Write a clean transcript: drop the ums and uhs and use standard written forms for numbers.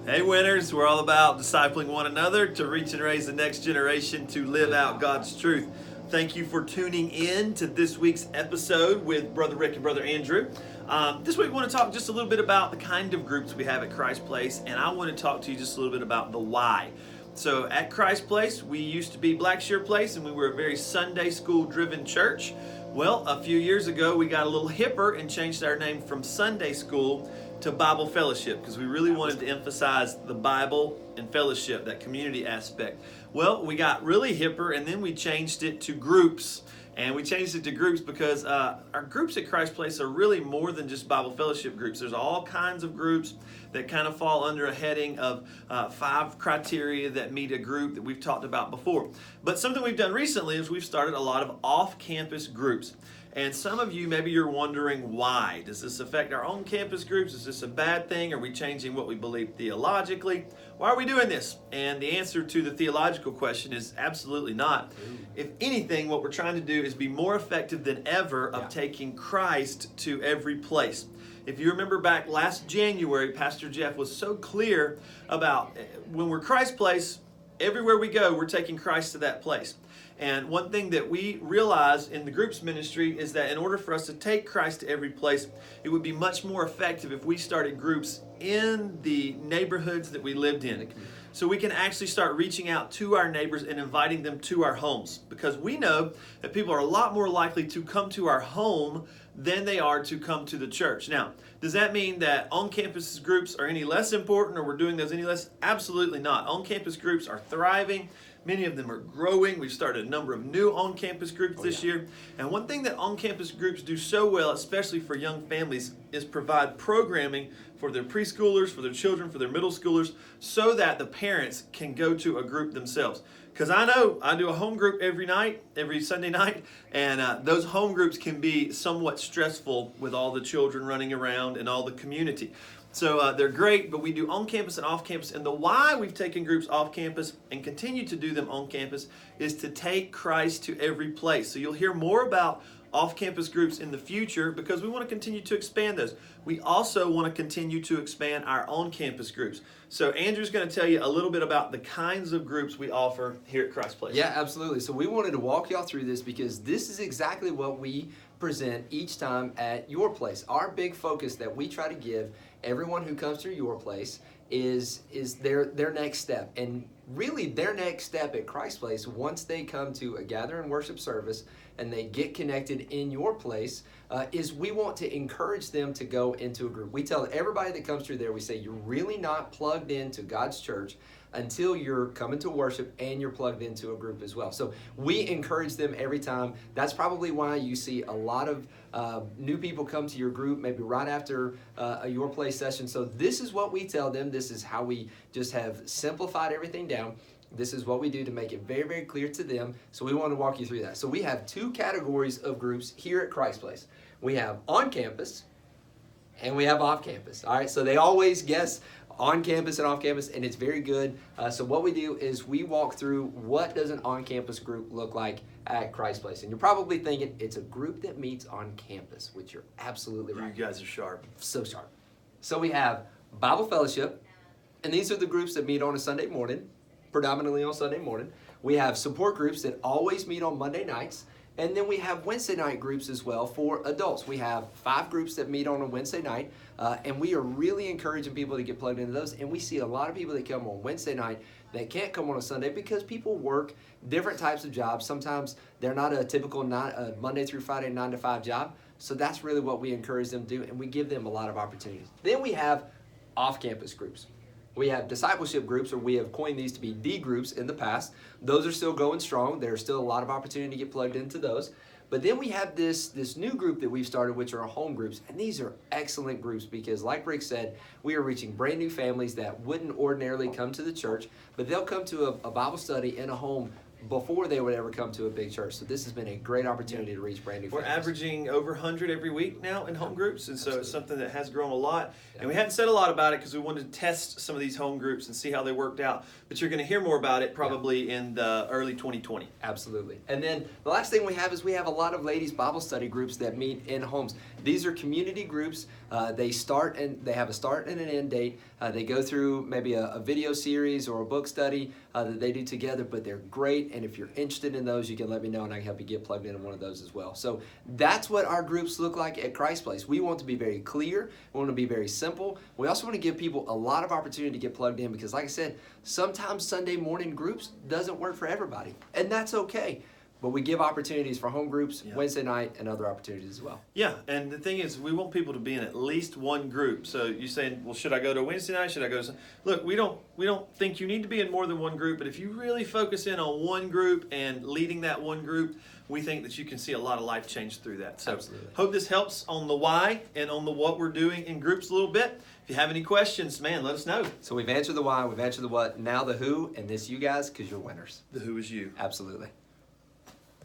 Hey winners, we're all about discipling one another to reach and raise the next generation to live out God's truth. Thank you for tuning in to this week's episode with Brother Rick and Brother Andrew. This week we want to talk just a little bit about the kind of groups we have at Christ Place, and I want to talk to you just a little bit about the why. So at Christ Place, we used to be Blackshear Place, and we were a very Sunday school driven church. Well, a few years ago, we got a little hipper and changed our name from Sunday School to Bible Fellowship because we really wanted to emphasize the Bible and fellowship, that community aspect. Well, we got really hipper and then we changed it to groups. And we changed it to groups because our groups at Christ Place are really more than just Bible fellowship groups. There's all kinds of groups that kind of fall under a heading of 5 criteria that meet a group that we've talked about before. But something we've done recently is we've started a lot of off-campus groups. And some of you, maybe you're wondering why. Does this affect our on-campus groups? Is this a bad thing? Are we changing what we believe theologically? Why are we doing this? And the answer to the theological question is absolutely not. If anything, what we're trying to do is be more effective than ever of taking Christ to every place. If you remember back last January, Pastor Jeff was so clear about when we're Christ Place, everywhere we go, we're taking Christ to that place. And one thing that we realized in the groups ministry is that in order for us to take Christ to every place, it would be much more effective if we started groups in the neighborhoods that we lived in. So we can actually start reaching out to our neighbors and inviting them to our homes. Because we know that people are a lot more likely to come to our home than they are to come to the church. Now, does that mean that on-campus groups are any less important or we're doing those any less? Absolutely not. On-campus groups are thriving. Many of them are growing. We've started a number of new on-campus groups this year. And one thing that on-campus groups do so well, especially for young families, is provide programming for their preschoolers, for their children, for their middle schoolers, so that the parents can go to a group themselves. Because I know I do a home group every Sunday night, and those home groups can be somewhat stressful with all the children running around and all the community. So they're great, but we do on-campus and off-campus. And the why we've taken groups off-campus and continue to do them on-campus is to take Christ to every place. So you'll hear more about off-campus groups in the future because we want to continue to expand those. We also want to continue to expand our on-campus groups. So Andrew's going to tell you a little bit about the kinds of groups we offer here at Christ Place. Yeah, absolutely. So we wanted to walk y'all through this because this is exactly what we present each time at your place. Our big focus that we try to give everyone who comes through your place is their next step. And really their next step at Christ Place, once they come to a gather and worship service and they get connected in your place, is we want to encourage them to go into a group. We tell everybody that comes through there, we say you're really not plugged into God's church until you're coming to worship and you're plugged into a group as well. So we encourage them every time. That's probably why you see a lot of new people come to your group, maybe right after a Your Place session. So this is what we tell them. This is how we just have simplified everything down. This is what we do to make it very, very clear to them. So we want to walk you through that. So we have 2 categories of groups here at Christ Place. We have on campus and we have off campus. All right, so they always guess on campus and off campus, and it's very good. So what we do is we walk through what does an on-campus group look like at Christ Place. And you're probably thinking it's a group that meets on campus, which you're absolutely right. You guys are sharp. So sharp. So we have Bible Fellowship, and these are the groups that meet on a Sunday morning, predominantly on Sunday morning. We have support groups that always meet on Monday nights. And then we have Wednesday night groups as well for adults. We have 5 groups that meet on a Wednesday night, and we are really encouraging people to get plugged into those. And we see a lot of people that come on Wednesday night that can't come on a Sunday because people work different types of jobs. Sometimes they're not a typical Monday through Friday 9-to-5 job. So that's really what we encourage them to do, and we give them a lot of opportunities. Then we have off-campus groups. We have discipleship groups, or we have coined these to be D groups in the past. Those are still going strong. There's still a lot of opportunity to get plugged into those. But then we have this new group that we've started, which are home groups. And these are excellent groups because, like Rick said, we are reaching brand new families that wouldn't ordinarily come to the church, but they'll come to a Bible study in a home before they would ever come to a big church. So this has been a great opportunity to reach brand new families. We're averaging over 100 every week now in home groups, and so it's something that has grown a lot. And we hadn't said a lot about it because we wanted to test some of these home groups and see how they worked out. But you're going to hear more about it probably in the early 2020. Absolutely. And then the last thing we have is we have a lot of ladies Bible study groups that meet in homes. These are community groups. They have a start and an end date. They go through maybe a video series or a book study that they do together, but they're great. And if you're interested in those, you can let me know and I can help you get plugged into one of those as well. So that's what our groups look like at Christ Place. We want to be very clear. We want to be very simple. We also want to give people a lot of opportunity to get plugged in because, like I said, sometimes Sunday morning groups doesn't work for everybody, and that's okay. But we give opportunities for home groups, Wednesday night, and other opportunities as well. Yeah, and the thing is, we want people to be in at least one group. So you're saying, well, should I go to Wednesday night? Should I go to... Look, we don't think you need to be in more than one group, but if you really focus in on one group and leading that one group, we think that you can see a lot of life change through that. So Absolutely. Hope this helps on the why and on the what we're doing in groups a little bit. If you have any questions, man, let us know. So we've answered the why, we've answered the what, now the who, and this you guys, because you're winners. The who is you. Absolutely.